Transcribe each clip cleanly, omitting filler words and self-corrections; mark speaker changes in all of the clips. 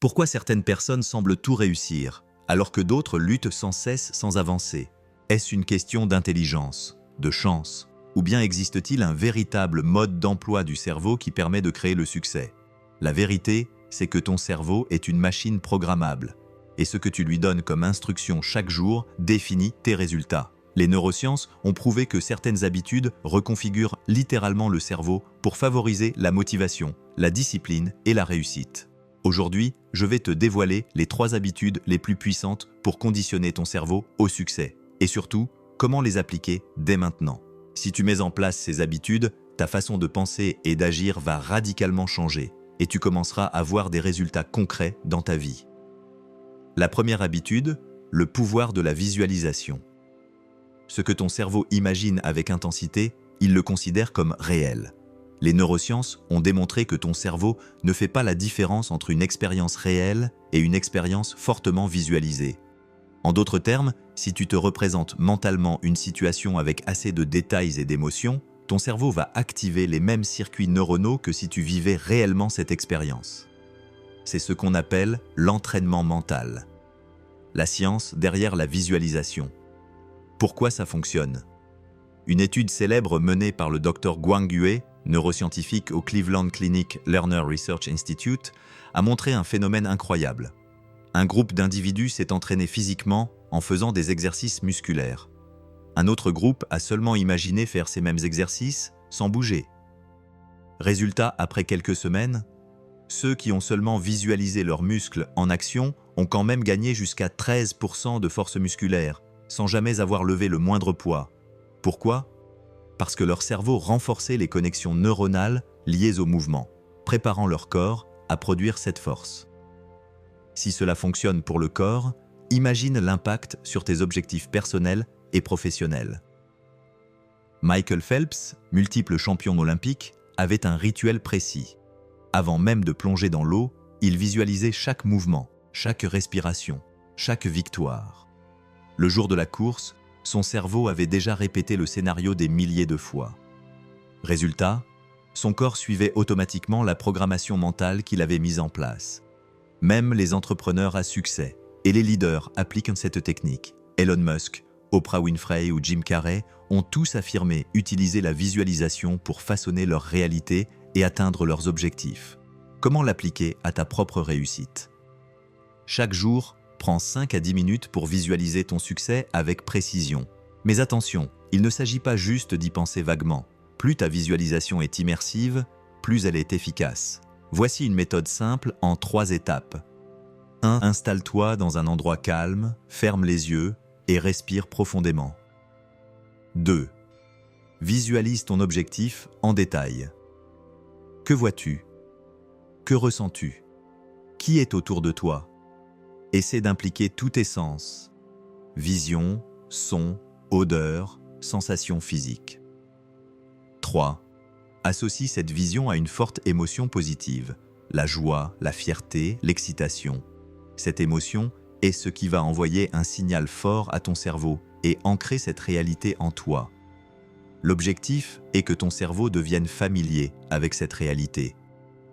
Speaker 1: Pourquoi certaines personnes semblent tout réussir, alors que d'autres luttent sans cesse sans avancer? Est-ce une question d'intelligence, de chance, ou bien existe-t-il un véritable mode d'emploi du cerveau qui permet de créer le succès? La vérité, c'est que ton cerveau est une machine programmable, et ce que tu lui donnes comme instruction chaque jour définit tes résultats. Les neurosciences ont prouvé que certaines habitudes reconfigurent littéralement le cerveau pour favoriser la motivation, la discipline et la réussite. Aujourd'hui, je vais te dévoiler les 3 habitudes les plus puissantes pour conditionner ton cerveau au succès. Et surtout, comment les appliquer dès maintenant. Si tu mets en place ces habitudes, ta façon de penser et d'agir va radicalement changer et tu commenceras à voir des résultats concrets dans ta vie. La première habitude, le pouvoir de la visualisation. Ce que ton cerveau imagine avec intensité, il le considère comme réel. Les neurosciences ont démontré que ton cerveau ne fait pas la différence entre une expérience réelle et une expérience fortement visualisée. En d'autres termes, si tu te représentes mentalement une situation avec assez de détails et d'émotions, ton cerveau va activer les mêmes circuits neuronaux que si tu vivais réellement cette expérience. C'est ce qu'on appelle l'entraînement mental. La science derrière la visualisation. Pourquoi ça fonctionne? Une étude célèbre menée par le Dr Guang Yue, neuroscientifique au Cleveland Clinic Learner Research Institute, a montré un phénomène incroyable. Un groupe d'individus s'est entraîné physiquement en faisant des exercices musculaires. Un autre groupe a seulement imaginé faire ces mêmes exercices sans bouger. Résultat, après quelques semaines, ceux qui ont seulement visualisé leurs muscles en action ont quand même gagné jusqu'à 13% de force musculaire, sans jamais avoir levé le moindre poids. Pourquoi? Parce que leur cerveau renforçait les connexions neuronales liées au mouvement, préparant leur corps à produire cette force. Si cela fonctionne pour le corps, imagine l'impact sur tes objectifs personnels et professionnels. Michael Phelps, multiple champion olympique, avait un rituel précis. Avant même de plonger dans l'eau, il visualisait chaque mouvement, chaque respiration, chaque victoire. Le jour de la course, son cerveau avait déjà répété le scénario des milliers de fois. Résultat, son corps suivait automatiquement la programmation mentale qu'il avait mise en place. Même les entrepreneurs à succès et les leaders appliquent cette technique. Elon Musk, Oprah Winfrey ou Jim Carrey ont tous affirmé utiliser la visualisation pour façonner leur réalité et atteindre leurs objectifs. Comment l'appliquer à ta propre réussite? Chaque jour, prends 5 à 10 minutes pour visualiser ton succès avec précision. Mais attention, il ne s'agit pas juste d'y penser vaguement. Plus ta visualisation est immersive, plus elle est efficace. Voici une méthode simple en 3 étapes. 1. Installe-toi dans un endroit calme, ferme les yeux et respire profondément. 2. Visualise ton objectif en détail. Que vois-tu? Que ressens-tu? Qui est autour de toi? Essaie d'impliquer tous tes sens. Vision, son, odeur, sensations physiques. 3. Associe cette vision à une forte émotion positive, la joie, la fierté, l'excitation. Cette émotion est ce qui va envoyer un signal fort à ton cerveau et ancrer cette réalité en toi. L'objectif est que ton cerveau devienne familier avec cette réalité.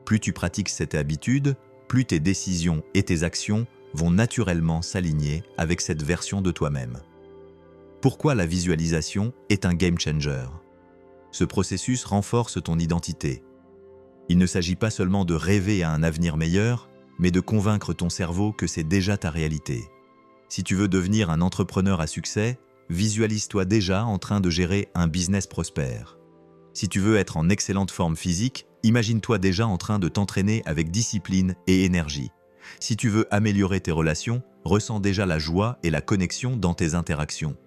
Speaker 1: Plus tu pratiques cette habitude, plus tes décisions et tes actions vont naturellement s'aligner avec cette version de toi-même. Pourquoi la visualisation est un game changer? Ce processus renforce ton identité. Il ne s'agit pas seulement de rêver à un avenir meilleur, mais de convaincre ton cerveau que c'est déjà ta réalité. Si tu veux devenir un entrepreneur à succès, visualise-toi déjà en train de gérer un business prospère. Si tu veux être en excellente forme physique, imagine-toi déjà en train de t'entraîner avec discipline et énergie. Si tu veux améliorer tes relations, ressens déjà la joie et la connexion dans tes interactions.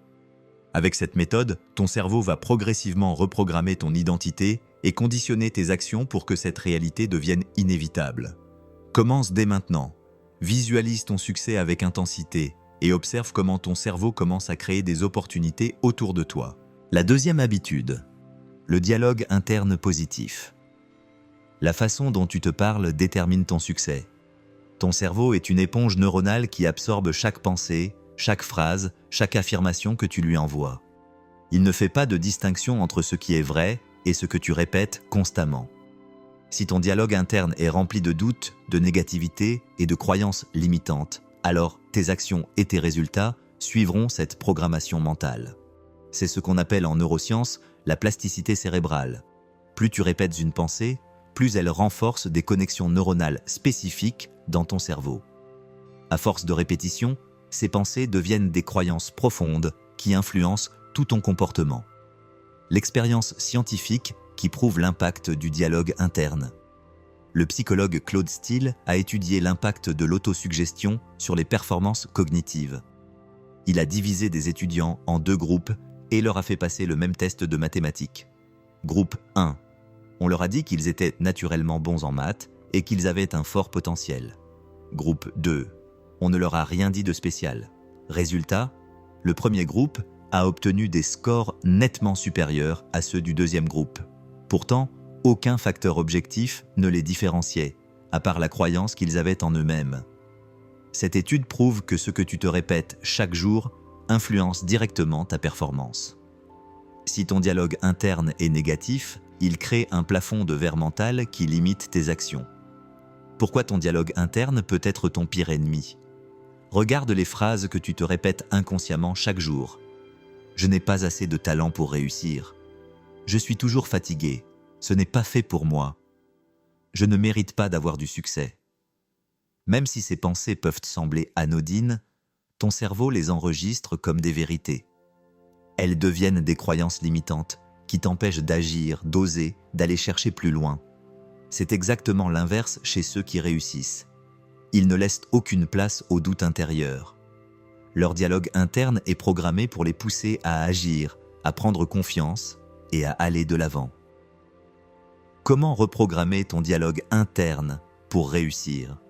Speaker 1: Avec cette méthode, ton cerveau va progressivement reprogrammer ton identité et conditionner tes actions pour que cette réalité devienne inévitable. Commence dès maintenant. Visualise ton succès avec intensité et observe comment ton cerveau commence à créer des opportunités autour de toi. La deuxième habitude, le dialogue interne positif. La façon dont tu te parles détermine ton succès. Ton cerveau est une éponge neuronale qui absorbe chaque pensée, chaque phrase, chaque affirmation que tu lui envoies. Il ne fait pas de distinction entre ce qui est vrai et ce que tu répètes constamment. Si ton dialogue interne est rempli de doutes, de négativité et de croyances limitantes, alors tes actions et tes résultats suivront cette programmation mentale. C'est ce qu'on appelle en neurosciences la plasticité cérébrale. Plus tu répètes une pensée, plus elle renforce des connexions neuronales spécifiques dans ton cerveau. À force de répétition, ces pensées deviennent des croyances profondes qui influencent tout ton comportement. L'expérience scientifique qui prouve l'impact du dialogue interne. Le psychologue Claude Steele a étudié l'impact de l'autosuggestion sur les performances cognitives. Il a divisé des étudiants en 2 groupes et leur a fait passer le même test de mathématiques. Groupe 1. On leur a dit qu'ils étaient naturellement bons en maths et qu'ils avaient un fort potentiel. Groupe 2. On ne leur a rien dit de spécial. Résultat, le premier groupe a obtenu des scores nettement supérieurs à ceux du deuxième groupe. Pourtant, aucun facteur objectif ne les différenciait, à part la croyance qu'ils avaient en eux-mêmes. Cette étude prouve que ce que tu te répètes chaque jour influence directement ta performance. Si ton dialogue interne est négatif, il crée un plafond de verre mental qui limite tes actions. Pourquoi ton dialogue interne peut être ton pire ennemi? Regarde les phrases que tu te répètes inconsciemment chaque jour. Je n'ai pas assez de talent pour réussir. Je suis toujours fatigué. Ce n'est pas fait pour moi. Je ne mérite pas d'avoir du succès. Même si ces pensées peuvent sembler anodines, ton cerveau les enregistre comme des vérités. Elles deviennent des croyances limitantes qui t'empêchent d'agir, d'oser, d'aller chercher plus loin. C'est exactement l'inverse chez ceux qui réussissent. Ils ne laissent aucune place au doute intérieur. Leur dialogue interne est programmé pour les pousser à agir, à prendre confiance et à aller de l'avant. Comment reprogrammer ton dialogue interne pour réussir?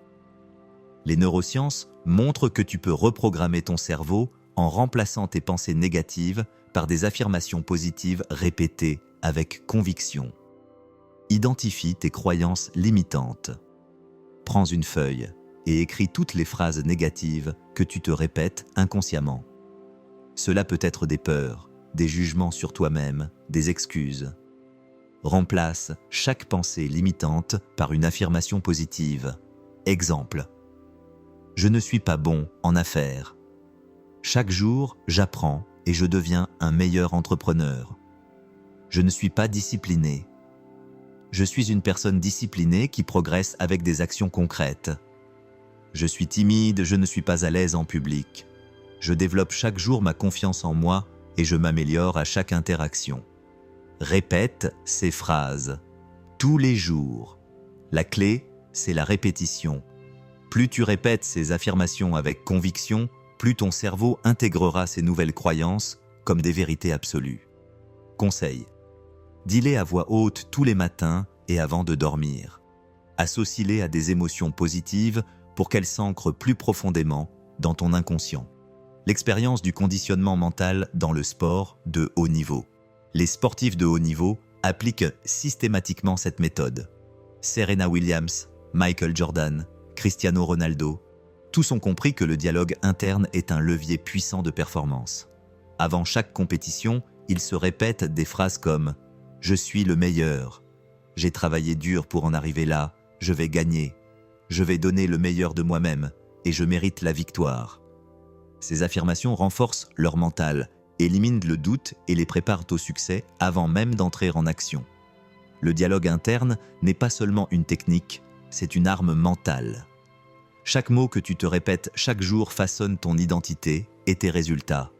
Speaker 1: Les neurosciences montrent que tu peux reprogrammer ton cerveau en remplaçant tes pensées négatives par des affirmations positives répétées avec conviction. Identifie tes croyances limitantes. Prends une feuille et écris toutes les phrases négatives que tu te répètes inconsciemment. Cela peut être des peurs, des jugements sur toi-même, des excuses. Remplace chaque pensée limitante par une affirmation positive. Exemple. Je ne suis pas bon en affaires. Chaque jour, j'apprends et je deviens un meilleur entrepreneur. Je ne suis pas discipliné. Je suis une personne disciplinée qui progresse avec des actions concrètes. Je suis timide, je ne suis pas à l'aise en public. Je développe chaque jour ma confiance en moi et je m'améliore à chaque interaction. Répète ces phrases tous les jours. La clé, c'est la répétition. Plus tu répètes ces affirmations avec conviction, plus ton cerveau intégrera ces nouvelles croyances comme des vérités absolues. Conseil. Dis-les à voix haute tous les matins et avant de dormir. Associe-les à des émotions positives pour qu'elles s'ancrent plus profondément dans ton inconscient. L'expérience du conditionnement mental dans le sport de haut niveau. Les sportifs de haut niveau appliquent systématiquement cette méthode. Serena Williams, Michael Jordan, Cristiano Ronaldo, tous ont compris que le dialogue interne est un levier puissant de performance. Avant chaque compétition, ils se répètent des phrases comme « Je suis le meilleur »,« J'ai travaillé dur pour en arriver là, je vais gagner »,« Je vais donner le meilleur de moi-même et je mérite la victoire ». Ces affirmations renforcent leur mental, éliminent le doute et les préparent au succès avant même d'entrer en action. Le dialogue interne n'est pas seulement une technique, c'est une arme mentale. Chaque mot que tu te répètes chaque jour façonne ton identité et tes résultats.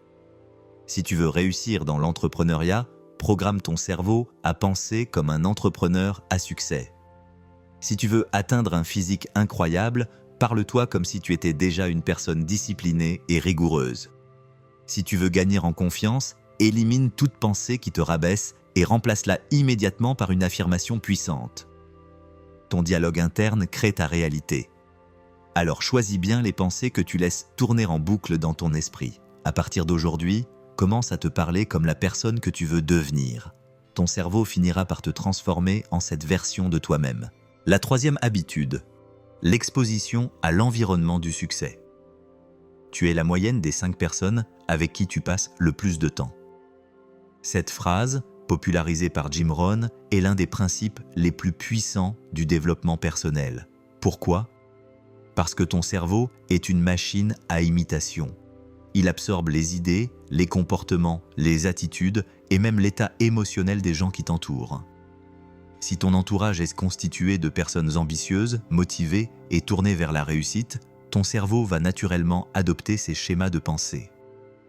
Speaker 1: Si tu veux réussir dans l'entrepreneuriat, programme ton cerveau à penser comme un entrepreneur à succès. Si tu veux atteindre un physique incroyable, parle-toi comme si tu étais déjà une personne disciplinée et rigoureuse. Si tu veux gagner en confiance, élimine toute pensée qui te rabaisse et remplace-la immédiatement par une affirmation puissante. Ton dialogue interne crée ta réalité. Alors choisis bien les pensées que tu laisses tourner en boucle dans ton esprit. À partir d'aujourd'hui, commence à te parler comme la personne que tu veux devenir. Ton cerveau finira par te transformer en cette version de toi-même. La troisième habitude, l'exposition à l'environnement du succès. Tu es la moyenne des 5 personnes avec qui tu passes le plus de temps. Cette phrase popularisé par Jim Rohn, est l'un des principes les plus puissants du développement personnel. Pourquoi ? Parce que ton cerveau est une machine à imitation. Il absorbe les idées, les comportements, les attitudes et même l'état émotionnel des gens qui t'entourent. Si ton entourage est constitué de personnes ambitieuses, motivées et tournées vers la réussite, ton cerveau va naturellement adopter ces schémas de pensée.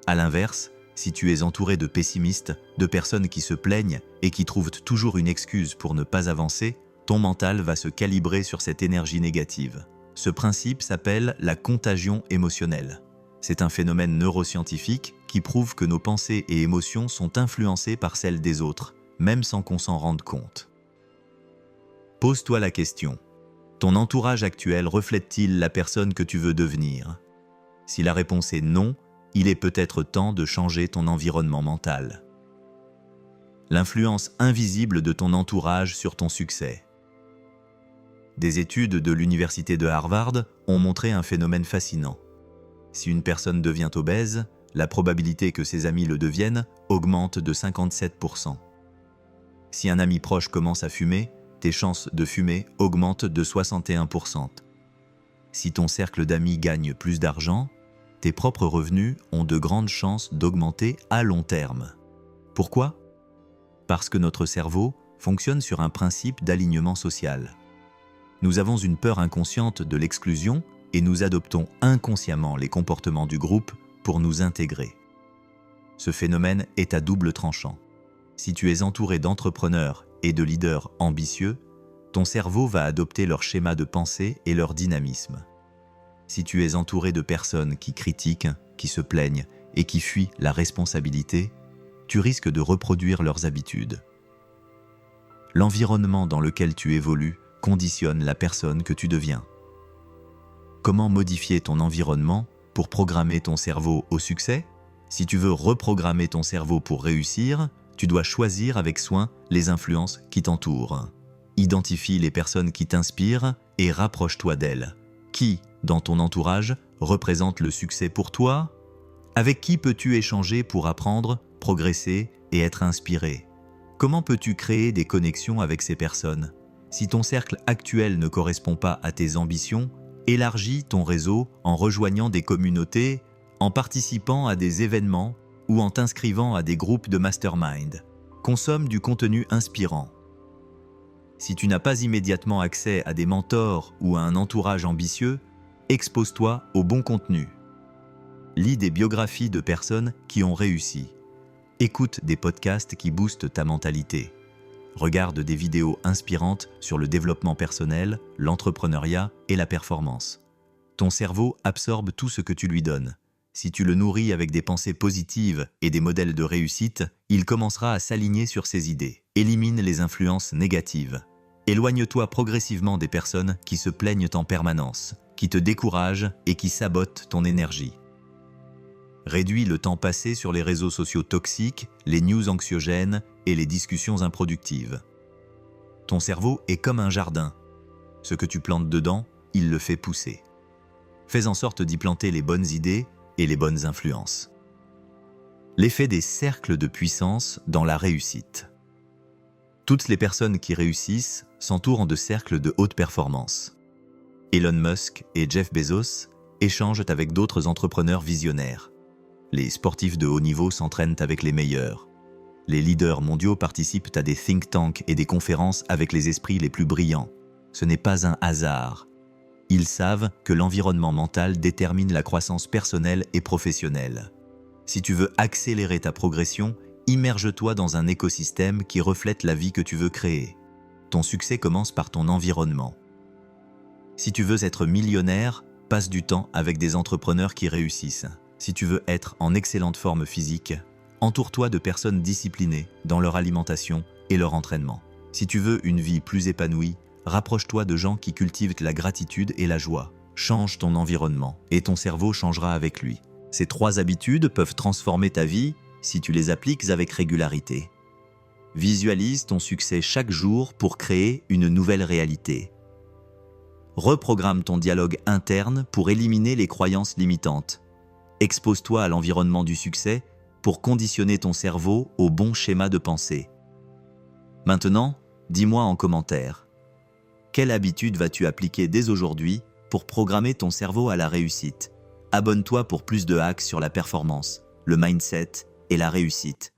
Speaker 1: À l'inverse, si tu es entouré de pessimistes, de personnes qui se plaignent et qui trouvent toujours une excuse pour ne pas avancer, ton mental va se calibrer sur cette énergie négative. Ce principe s'appelle la contagion émotionnelle. C'est un phénomène neuroscientifique qui prouve que nos pensées et émotions sont influencées par celles des autres, même sans qu'on s'en rende compte. Pose-toi la question. Ton entourage actuel reflète-t-il la personne que tu veux devenir ? Si la réponse est non, il est peut-être temps de changer ton environnement mental. L'influence invisible de ton entourage sur ton succès. Des études de l'université de Harvard ont montré un phénomène fascinant. Si une personne devient obèse, la probabilité que ses amis le deviennent augmente de 57%. Si un ami proche commence à fumer, tes chances de fumer augmentent de 61%. Si ton cercle d'amis gagne plus d'argent, tes propres revenus ont de grandes chances d'augmenter à long terme. Pourquoi ? Parce que notre cerveau fonctionne sur un principe d'alignement social. Nous avons une peur inconsciente de l'exclusion et nous adoptons inconsciemment les comportements du groupe pour nous intégrer. Ce phénomène est à double tranchant. Si tu es entouré d'entrepreneurs et de leaders ambitieux, ton cerveau va adopter leur schéma de pensée et leur dynamisme. Si tu es entouré de personnes qui critiquent, qui se plaignent et qui fuient la responsabilité, tu risques de reproduire leurs habitudes. L'environnement dans lequel tu évolues conditionne la personne que tu deviens. Comment modifier ton environnement pour programmer ton cerveau au succès ? Si tu veux reprogrammer ton cerveau pour réussir, tu dois choisir avec soin les influences qui t'entourent. Identifie les personnes qui t'inspirent et rapproche-toi d'elles. Qui, dans ton entourage, représente le succès pour toi ? Avec qui peux-tu échanger pour apprendre, progresser et être inspiré ? Comment peux-tu créer des connexions avec ces personnes ? Si ton cercle actuel ne correspond pas à tes ambitions, élargis ton réseau en rejoignant des communautés, en participant à des événements ou en t'inscrivant à des groupes de mastermind. Consomme du contenu inspirant. Si tu n'as pas immédiatement accès à des mentors ou à un entourage ambitieux, expose-toi au bon contenu. Lis des biographies de personnes qui ont réussi. Écoute des podcasts qui boostent ta mentalité. Regarde des vidéos inspirantes sur le développement personnel, l'entrepreneuriat et la performance. Ton cerveau absorbe tout ce que tu lui donnes. Si tu le nourris avec des pensées positives et des modèles de réussite, il commencera à s'aligner sur ses idées. Élimine les influences négatives. Éloigne-toi progressivement des personnes qui se plaignent en permanence, qui te découragent et qui sabotent ton énergie. Réduis le temps passé sur les réseaux sociaux toxiques, les news anxiogènes et les discussions improductives. Ton cerveau est comme un jardin. Ce que tu plantes dedans, il le fait pousser. Fais en sorte d'y planter les bonnes idées et les bonnes influences. L'effet des cercles de puissance dans la réussite. Toutes les personnes qui réussissent s'entourent de cercles de haute performance. Elon Musk et Jeff Bezos échangent avec d'autres entrepreneurs visionnaires. Les sportifs de haut niveau s'entraînent avec les meilleurs. Les leaders mondiaux participent à des think tanks et des conférences avec les esprits les plus brillants. Ce n'est pas un hasard. Ils savent que l'environnement mental détermine la croissance personnelle et professionnelle. Si tu veux accélérer ta progression, immerge-toi dans un écosystème qui reflète la vie que tu veux créer. Ton succès commence par ton environnement. Si tu veux être millionnaire, passe du temps avec des entrepreneurs qui réussissent. Si tu veux être en excellente forme physique, entoure-toi de personnes disciplinées dans leur alimentation et leur entraînement. Si tu veux une vie plus épanouie, rapproche-toi de gens qui cultivent la gratitude et la joie. Change ton environnement et ton cerveau changera avec lui. Ces 3 habitudes peuvent transformer ta vie si tu les appliques avec régularité. Visualise ton succès chaque jour pour créer une nouvelle réalité. Reprogramme ton dialogue interne pour éliminer les croyances limitantes. Expose-toi à l'environnement du succès pour conditionner ton cerveau au bon schéma de pensée. Maintenant, dis-moi en commentaire, quelle habitude vas-tu appliquer dès aujourd'hui pour programmer ton cerveau à la réussite? Abonne-toi pour plus de hacks sur la performance, le mindset et la réussite.